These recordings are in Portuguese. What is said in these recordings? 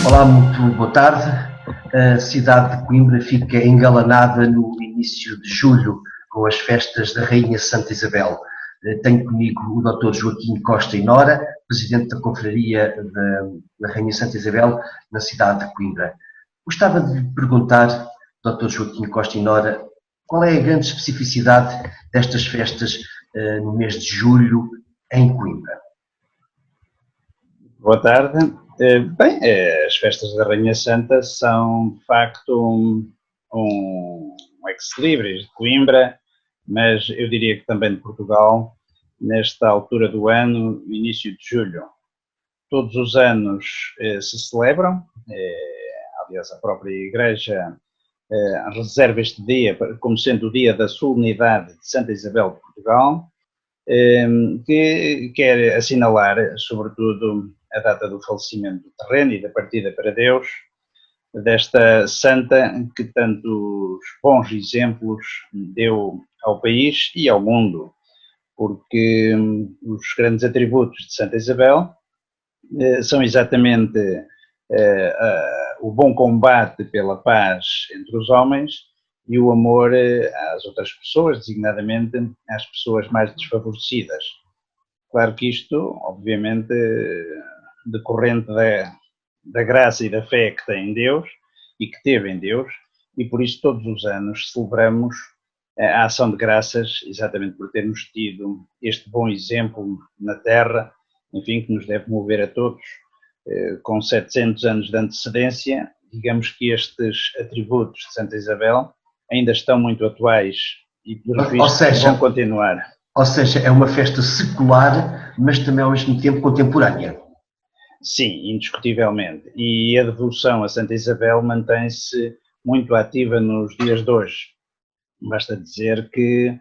Olá, muito boa tarde. A cidade de Coimbra fica engalanada no início de julho com as festas da Rainha Santa Isabel. Tenho comigo o Dr. Joaquim Costa e Nora, presidente da Confraria da Rainha Santa Isabel na cidade de Coimbra. Gostava de lhe perguntar, Dr. Joaquim Costa e Nora, qual é a grande especificidade destas festas no mês de julho em Coimbra? Boa tarde. Bem, as festas da Rainha Santa são, de facto, um ex-libris de Coimbra, mas eu diria que também de Portugal, nesta altura do ano, início de julho. Todos os anos se celebram, aliás, a própria Igreja reserva este dia como sendo o dia da solenidade de Santa Isabel de Portugal, que quer assinalar, sobretudo, a data do falecimento do terreno e da partida para Deus, desta santa que tantos bons exemplos deu ao país e ao mundo, porque os grandes atributos de Santa Isabel são exatamente o bom combate pela paz entre os homens e o amor às outras pessoas, designadamente às pessoas mais desfavorecidas. Claro que isto, obviamente, decorrente da graça e da fé que tem em Deus e que teve em Deus, e por isso todos os anos celebramos a ação de graças, exatamente por termos tido este bom exemplo na Terra, enfim, que nos deve mover a todos. Com 700 anos de antecedência, digamos que estes atributos de Santa Isabel ainda estão muito atuais e, pelos vistos, vão continuar. Ou seja, é uma festa secular, mas também ao mesmo tempo contemporânea. Sim, indiscutivelmente. E a devoção a Santa Isabel mantém-se muito ativa nos dias de hoje. Basta dizer que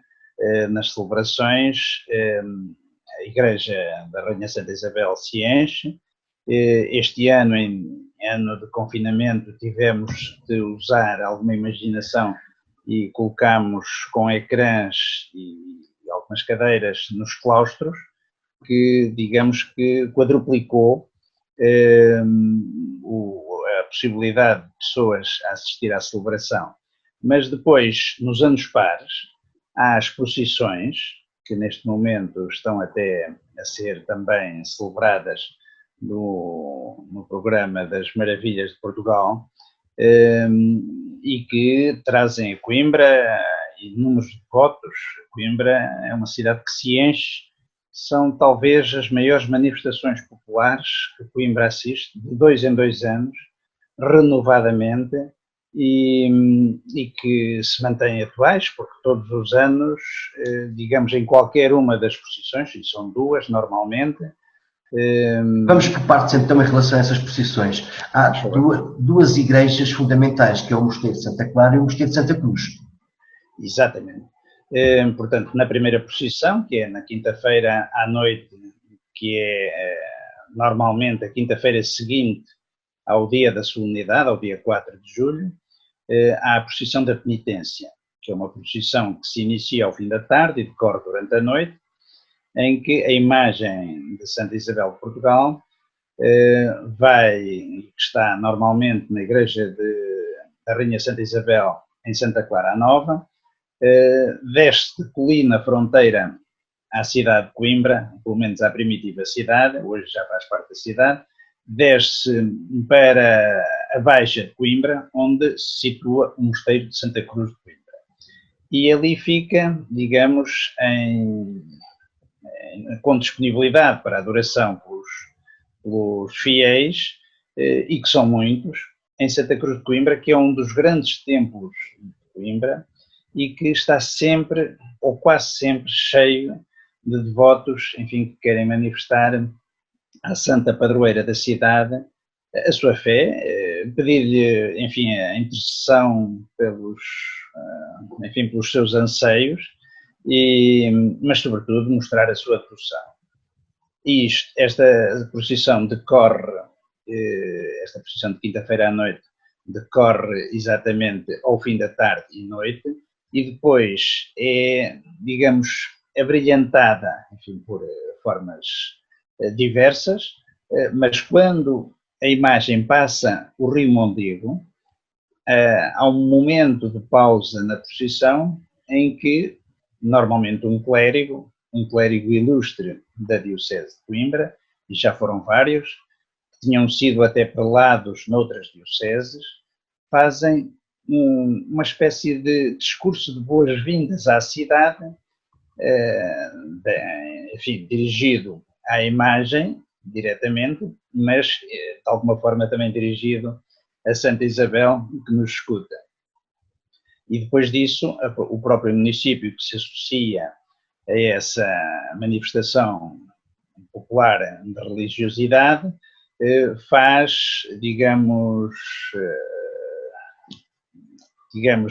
nas celebrações a Igreja da Rainha Santa Isabel se enche. Este ano, em ano de confinamento, tivemos de usar alguma imaginação e colocámos com ecrãs e algumas cadeiras nos claustros, que digamos que quadruplicou a possibilidade de pessoas a assistir à celebração. Mas depois, nos anos pares, há as procissões, que neste momento estão até a ser também celebradas no programa das Maravilhas de Portugal, e que trazem a Coimbra inúmeros devotos. Coimbra é uma cidade que se enche, são talvez as maiores manifestações populares que Coimbra assiste, de 2 em 2 anos, renovadamente, e que se mantêm atuais, porque todos os anos, digamos, em qualquer uma das procissões, e são 2 normalmente. Vamos por partes então em relação a essas procissões. Há duas igrejas fundamentais, que é o Mosteiro de Santa Clara e o Mosteiro de Santa Cruz. Exatamente. Portanto, na primeira procissão, que é na quinta-feira à noite, que é normalmente a quinta-feira seguinte ao dia da solenidade, ao dia 4 de julho, há a procissão da penitência, que é uma procissão que se inicia ao fim da tarde e decorre durante a noite, em que a imagem de Santa Isabel de Portugal que está normalmente na igreja da Rainha Santa Isabel em Santa Clara a Nova, desce de colina fronteira à cidade de Coimbra, pelo menos à primitiva cidade, hoje já faz parte da cidade, desce para a Baixa de Coimbra, onde se situa o Mosteiro de Santa Cruz de Coimbra. E ali fica, digamos, com disponibilidade para adoração pelos fiéis, e que são muitos, em Santa Cruz de Coimbra, que é um dos grandes templos de Coimbra e que está sempre, ou quase sempre, cheio de devotos, enfim, que querem manifestar à Santa Padroeira da cidade a sua fé, pedir-lhe, enfim, a intercessão pelos seus anseios, mas sobretudo mostrar a sua devoção. E esta procissão decorre, esta procissão de quinta-feira à noite, decorre exatamente ao fim da tarde e noite, e depois é, digamos, abrilhantada, enfim, por formas diversas, mas quando a imagem passa o Rio Mondego, há um momento de pausa na procissão em que, normalmente, um clérigo ilustre da Diocese de Coimbra, e já foram vários, que tinham sido até prelados noutras dioceses, fazem uma espécie de discurso de boas-vindas à cidade, enfim, dirigido à imagem diretamente, mas de alguma forma também dirigido a Santa Isabel, que nos escuta. E depois disso, o próprio município que se associa a essa manifestação popular de religiosidade faz, digamos,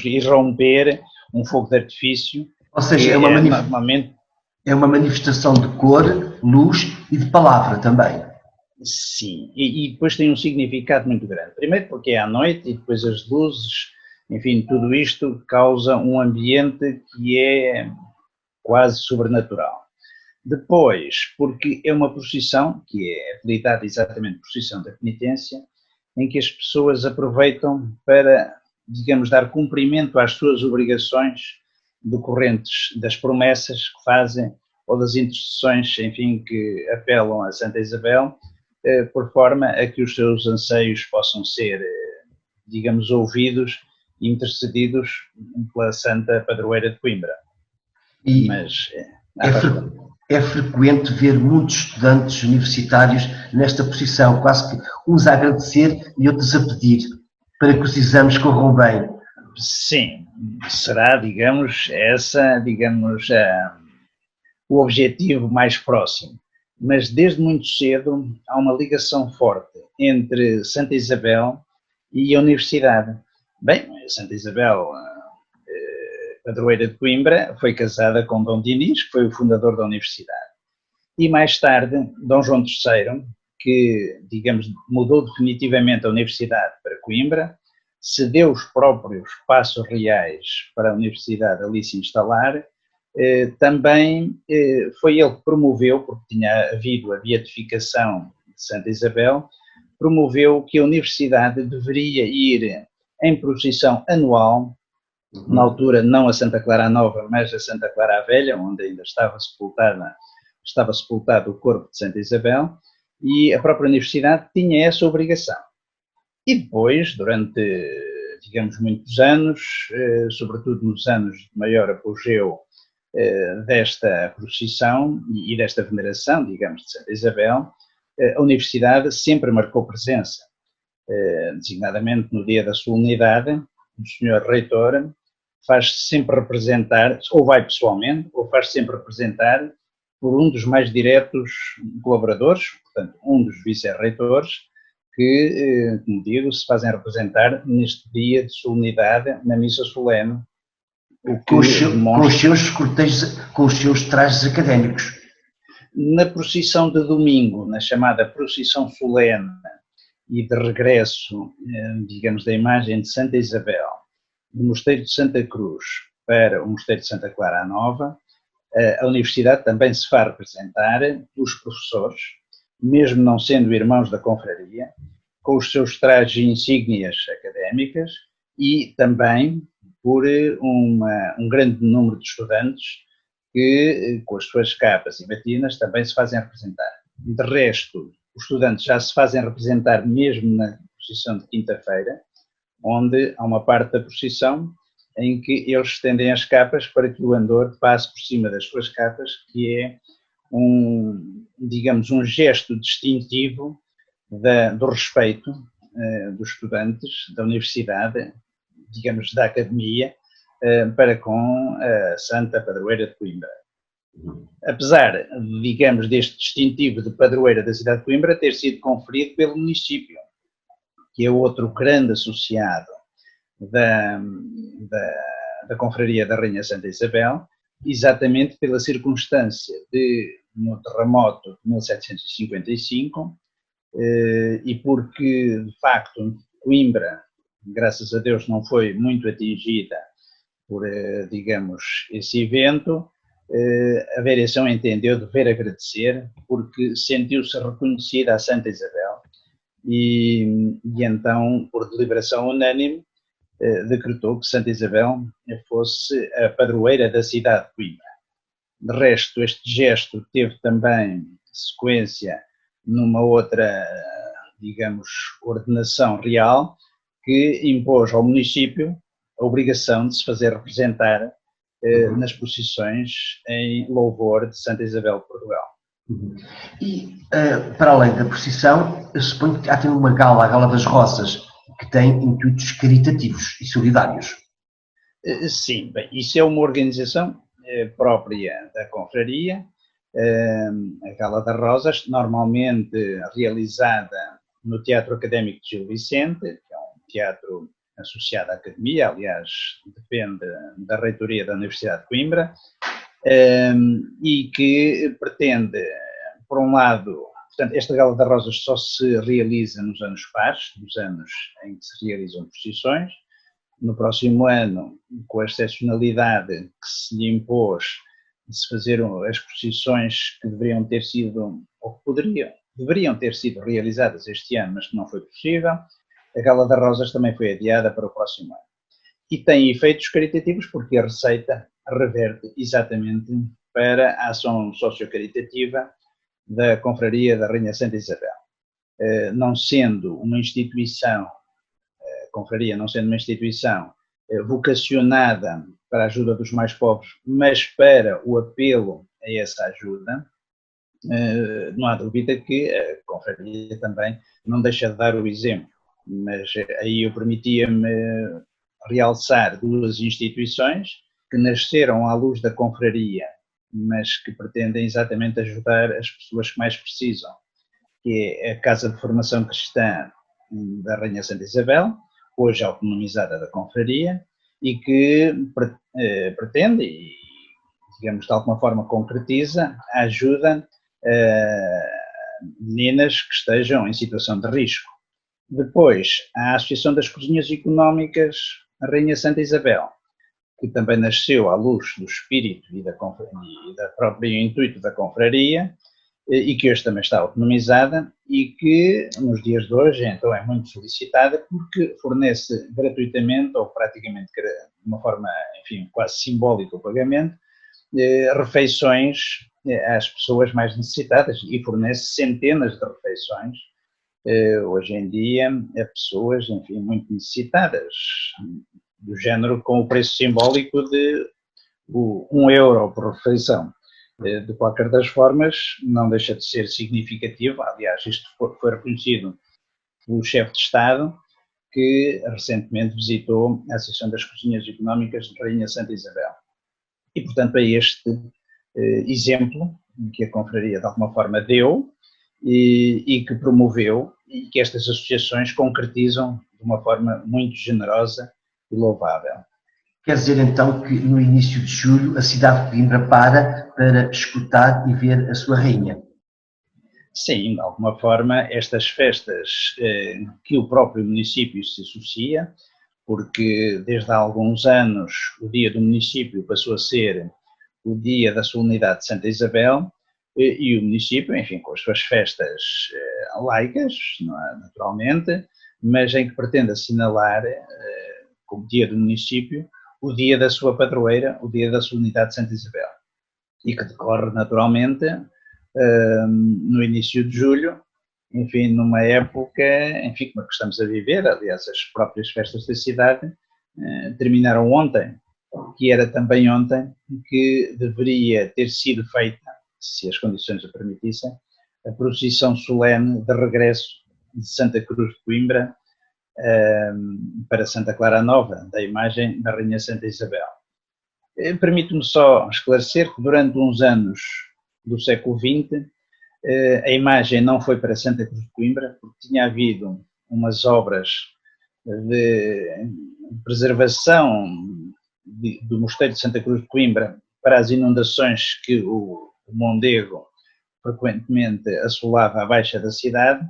irromper um fogo de artifício. Ou seja, normalmente é uma manifestação de cor, luz e de palavra também. Sim, e depois tem um significado muito grande. Primeiro porque é à noite e depois as luzes, enfim, tudo isto causa um ambiente que é quase sobrenatural. Depois, porque é uma procissão, que é apelidada exatamente procissão da penitência, em que as pessoas aproveitam para, digamos, dar cumprimento às suas obrigações decorrentes das promessas que fazem ou das intercessões, enfim, que apelam a Santa Isabel, por forma a que os seus anseios possam ser, digamos, ouvidos e intercedidos pela Santa Padroeira de Coimbra. E mas é frequente ver muitos estudantes universitários nesta posição, quase que uns a agradecer e outros a pedir para que os exames corram bem. Sim, será, digamos, o objetivo mais próximo. Mas desde muito cedo há uma ligação forte entre Santa Isabel e a Universidade. Bem, Santa Isabel, padroeira de Coimbra, foi casada com Dom Dinis, que foi o fundador da Universidade. E mais tarde, Dom João III, que, digamos, mudou definitivamente a Universidade para Coimbra, cedeu os próprios passos reais para a Universidade ali se instalar, também foi ele que promoveu, porque tinha havido a beatificação de Santa Isabel, promoveu que a Universidade deveria ir em procissão anual, na altura não a Santa Clara Nova, mas a Santa Clara Velha, onde ainda estava sepultado o corpo de Santa Isabel, e a própria Universidade tinha essa obrigação. E depois, durante, digamos, muitos anos, sobretudo nos anos de maior apogeu desta procissão e desta veneração, digamos, de Santa Isabel, a Universidade sempre marcou presença, designadamente no dia da solenidade, o senhor reitor faz sempre representar, ou vai pessoalmente, ou faz sempre representar por um dos mais diretos colaboradores, portanto, um dos vice-reitores, que, como digo, se fazem representar neste dia de solenidade na missa solene. Com os seus trajes académicos. Na procissão de domingo, na chamada procissão solene e de regresso, digamos, da imagem de Santa Isabel, do Mosteiro de Santa Cruz para o Mosteiro de Santa Clara Nova, a Universidade também se faz representar os professores, mesmo não sendo irmãos da confraria, com os seus trajes e insígnias académicas e também por um grande número de estudantes que, com as suas capas e batinas, também se fazem representar. De resto, os estudantes já se fazem representar mesmo na procissão de quinta-feira, onde há uma parte da procissão em que eles estendem as capas para que o andor passe por cima das suas capas, que é digamos, um gesto distintivo do respeito dos estudantes da universidade, digamos, da academia, para com a Santa Padroeira de Coimbra. Apesar, digamos, deste distintivo de padroeira da cidade de Coimbra ter sido conferido pelo município, que é outro grande associado da Confraria da Rainha Santa Isabel, exatamente pela circunstância de, no terremoto de 1755, e porque, de facto, Coimbra, graças a Deus, não foi muito atingida digamos, esse evento, a Variação entendeu dever agradecer porque sentiu-se reconhecida a Santa Isabel e então, por deliberação unânime, decretou que Santa Isabel fosse a padroeira da cidade de Coimbra. De resto, este gesto teve também sequência numa outra, digamos, ordenação real que impôs ao município a obrigação de se fazer representar nas procissões em louvor de Santa Isabel de Portugal. E, para além da procissão, eu suponho que há também uma gala, a Gala das Rosas, que tem intuitos caritativos e solidários. Sim, bem, isso é uma organização própria da confraria, a Gala das Rosas, normalmente realizada no Teatro Académico de Gil Vicente, que é um teatro associado à Academia, aliás, depende da reitoria da Universidade de Coimbra, e que pretende, por um lado, portanto, esta Gala das Rosas só se realiza nos anos pares, nos anos em que se realizam procissões. No próximo ano, com a excepcionalidade que se lhe impôs de se fazer as procissões que deveriam ter sido, ou que deveriam ter sido realizadas este ano, mas que não foi possível, a Gala das Rosas também foi adiada para o próximo ano. E tem efeitos caritativos porque a receita reverte exatamente para a ação socio-caritativa da Confraria da Rainha Santa Isabel. Não sendo uma instituição, a Confraria não sendo uma instituição vocacionada para a ajuda dos mais pobres, mas para o apelo a essa ajuda, não há dúvida que a Confraria também não deixa de dar o exemplo. Mas aí eu permitia-me realçar duas instituições que nasceram à luz da confraria, mas que pretendem exatamente ajudar as pessoas que mais precisam, que é a Casa de Formação Cristã da Rainha Santa Isabel, hoje autonomizada da confraria, e que pretende, e digamos de alguma forma concretiza, a ajuda a meninas que estejam em situação de risco. Depois, a Associação das Cozinhas Económicas Rainha Santa Isabel, que também nasceu à luz do espírito e da própria intuito da confraria, e que hoje também está autonomizada e que nos dias de hoje então é muito solicitada porque fornece gratuitamente ou praticamente de uma forma, enfim, quase simbólica o pagamento, refeições às pessoas mais necessitadas e fornece centenas de refeições hoje em dia a pessoas, enfim, muito necessitadas, do género com o preço simbólico de €1 por refeição. De qualquer das formas, não deixa de ser significativo, aliás, isto foi reconhecido pelo chefe de Estado, que recentemente visitou a Associação das Cozinhas Económicas de Rainha Santa Isabel. E, portanto, é este exemplo que a confraria de alguma forma deu e que promoveu e que estas associações concretizam de uma forma muito generosa e louvável. Quer dizer então que no início de julho a cidade de Coimbra para escutar e ver a sua rainha? Sim, de alguma forma estas festas que o próprio município se associa, porque desde há alguns anos o dia do município passou a ser o dia da solenidade de Santa Isabel, e o município, enfim, com as suas festas laicas, naturalmente, mas em que pretende assinalar, como dia do município, o dia da sua padroeira, o dia da solenidade de Santa Isabel, e que decorre naturalmente no início de julho, enfim, numa época, enfim, como a que estamos a viver. Aliás, as próprias festas da cidade terminaram ontem, que era também ontem que deveria ter sido feita, se as condições o permitissem, a procissão solene de regresso de Santa Cruz de Coimbra para Santa Clara Nova, da imagem da Rainha Santa Isabel. Permito-me só esclarecer que durante uns anos do século XX a imagem não foi para Santa Cruz de Coimbra, porque tinha havido umas obras de preservação do Mosteiro de Santa Cruz de Coimbra para as inundações que o Mondego frequentemente assolava a baixa da cidade,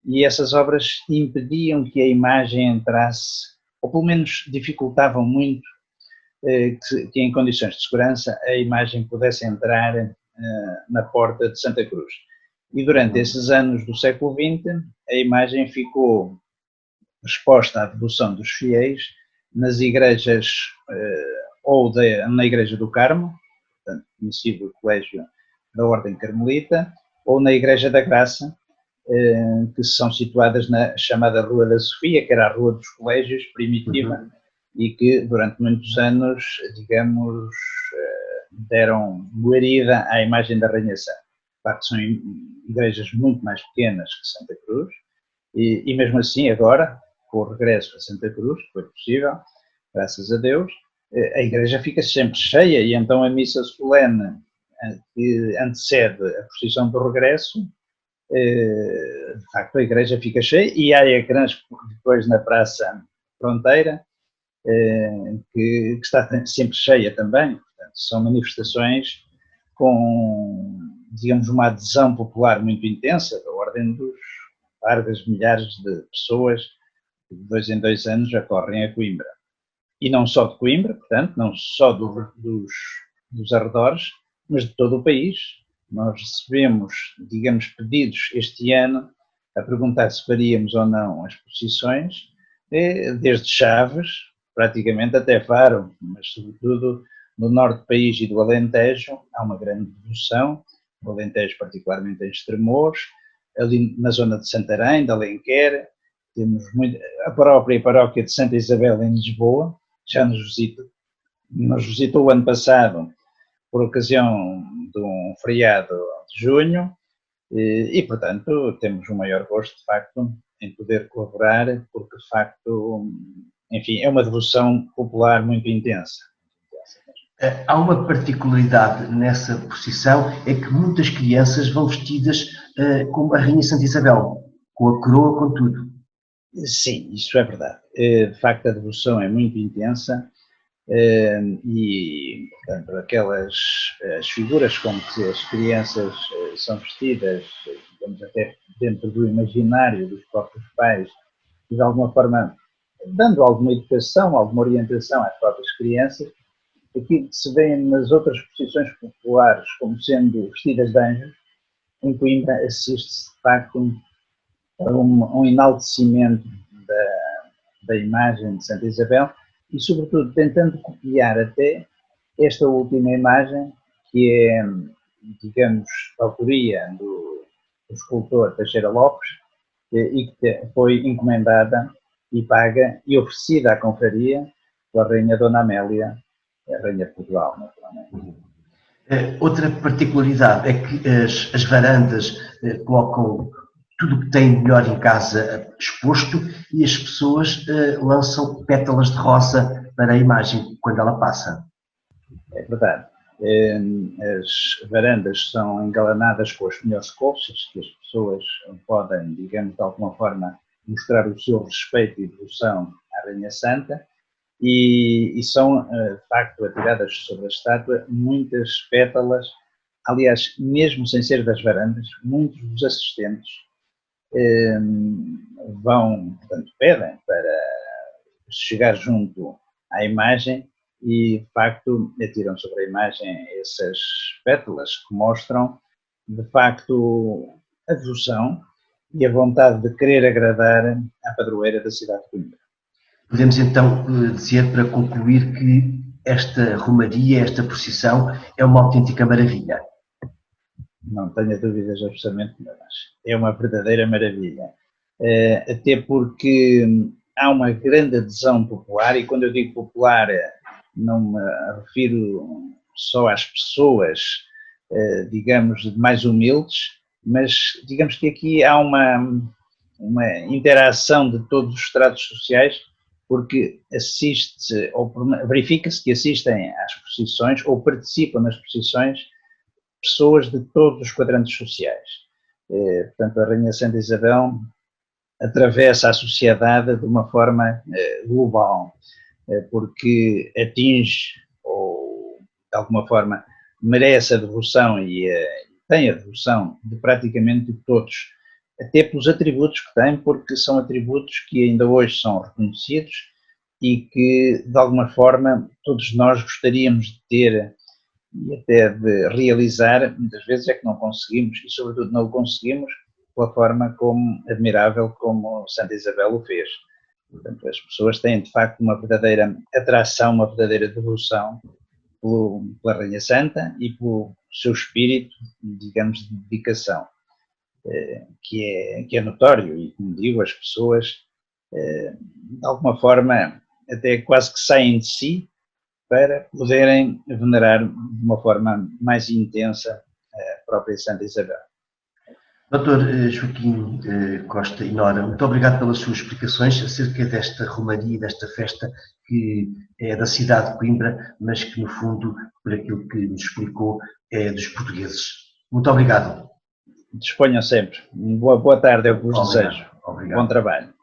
e essas obras impediam que a imagem entrasse, ou pelo menos dificultavam muito que em condições de segurança a imagem pudesse entrar na porta de Santa Cruz. E durante esses anos do século XX, a imagem ficou exposta à devoção dos fiéis nas igrejas, ou na Igreja do Carmo, portanto, conhecido Colégio da Ordem Carmelita, ou na Igreja da Graça, que são situadas na chamada Rua da Sofia, que era a Rua dos Colégios, primitiva, e que durante muitos anos, digamos, deram guarida à imagem da Rainha Santa. De facto, são igrejas muito mais pequenas que Santa Cruz, e mesmo assim agora, com o regresso a Santa Cruz, que foi possível, graças a Deus, a igreja fica sempre cheia, e então a missa solene que antecede a procissão do regresso, de facto a igreja fica cheia, e há ecrãs depois na Praça Fronteira, que está sempre cheia também. Portanto, são manifestações com, digamos, uma adesão popular muito intensa, da ordem dos largas milhares de pessoas que de 2 em 2 anos acorrem a Coimbra. E não só de Coimbra, portanto, não só dos arredores, mas de todo o país. Nós recebemos, digamos, pedidos este ano a perguntar se faríamos ou não as procissões, desde Chaves, praticamente até Faro, mas sobretudo no norte do país e do Alentejo há uma grande devoção, no Alentejo particularmente em Estremoz, ali na zona de Santarém, de Alenquer, temos a própria paróquia de Santa Isabel em Lisboa, já nos visitou o ano passado por ocasião de um feriado de junho, e portanto temos um maior gosto de facto em poder colaborar, porque de facto, enfim, é uma devoção popular muito intensa. Há uma particularidade nessa procissão, é que muitas crianças vão vestidas como a Rainha Santa Isabel, com a coroa, com tudo. Sim, isso é verdade. De facto, a devoção é muito intensa, e, portanto, as figuras com que as crianças são vestidas, digamos, até dentro do imaginário dos próprios pais, e de alguma forma dando alguma educação, alguma orientação às próprias crianças, aquilo que se vê nas outras posições populares como sendo vestidas de anjos, em Coimbra assiste-se de facto a um enaltecimento da imagem de Santa Isabel, e sobretudo tentando copiar até esta última imagem, que é, digamos, a autoria do escultor Teixeira Lopes, e que foi encomendada e paga e oferecida à confraria pela Rainha Dona Amélia, a Rainha de Portugal, naturalmente. Outra particularidade é que as varandas colocam tudo o que tem melhor em casa exposto, e as pessoas lançam pétalas de rosa para a imagem quando ela passa. É verdade. As varandas são engalanadas com as melhores colchas, que as pessoas podem, digamos, de alguma forma, mostrar o seu respeito e devoção à Rainha Santa, e são, de facto, atiradas sobre a estátua muitas pétalas. Aliás, mesmo sem ser das varandas, muitos dos assistentes portanto, pedem para chegar junto à imagem e, de facto, atiram sobre a imagem essas pétalas que mostram, de facto, a devoção e a vontade de querer agradar à padroeira da cidade de Coimbra. Podemos então dizer, para concluir, que esta romaria, esta procissão, é uma autêntica maravilha. Não tenho dúvidas absolutamente nenhumas. É uma verdadeira maravilha. Até porque há uma grande adesão popular, e quando eu digo popular, não me refiro só às pessoas, digamos, mais humildes, mas digamos que aqui há uma interação de todos os estratos sociais, porque assiste-se, ou verifica-se que assistem às procissões ou participam nas procissões pessoas de todos os quadrantes sociais. Portanto, a Rainha Santa Isabel atravessa a sociedade de uma forma global, porque atinge, ou de alguma forma merece a devoção e tem a devoção de praticamente todos, até pelos atributos que tem, porque são atributos que ainda hoje são reconhecidos e que, de alguma forma, todos nós gostaríamos de ter e até de realizar, muitas vezes é que não conseguimos, e sobretudo não o conseguimos pela forma como admirável como Santa Isabel o fez. Portanto, as pessoas têm de facto uma verdadeira atração, uma verdadeira devoção pela Rainha Santa e pelo seu espírito, digamos, de dedicação, que é notório e, como digo, as pessoas, de alguma forma, até quase que saem de si para poderem venerar de uma forma mais intensa a própria Santa Isabel. Doutor Joaquim Costa e Nora, muito obrigado pelas suas explicações acerca desta romaria, desta festa que é da cidade de Coimbra, mas que no fundo, por aquilo que nos explicou, é dos portugueses. Muito obrigado. Disponham sempre. Boa tarde, é o que vos desejo. Obrigado. Bom trabalho.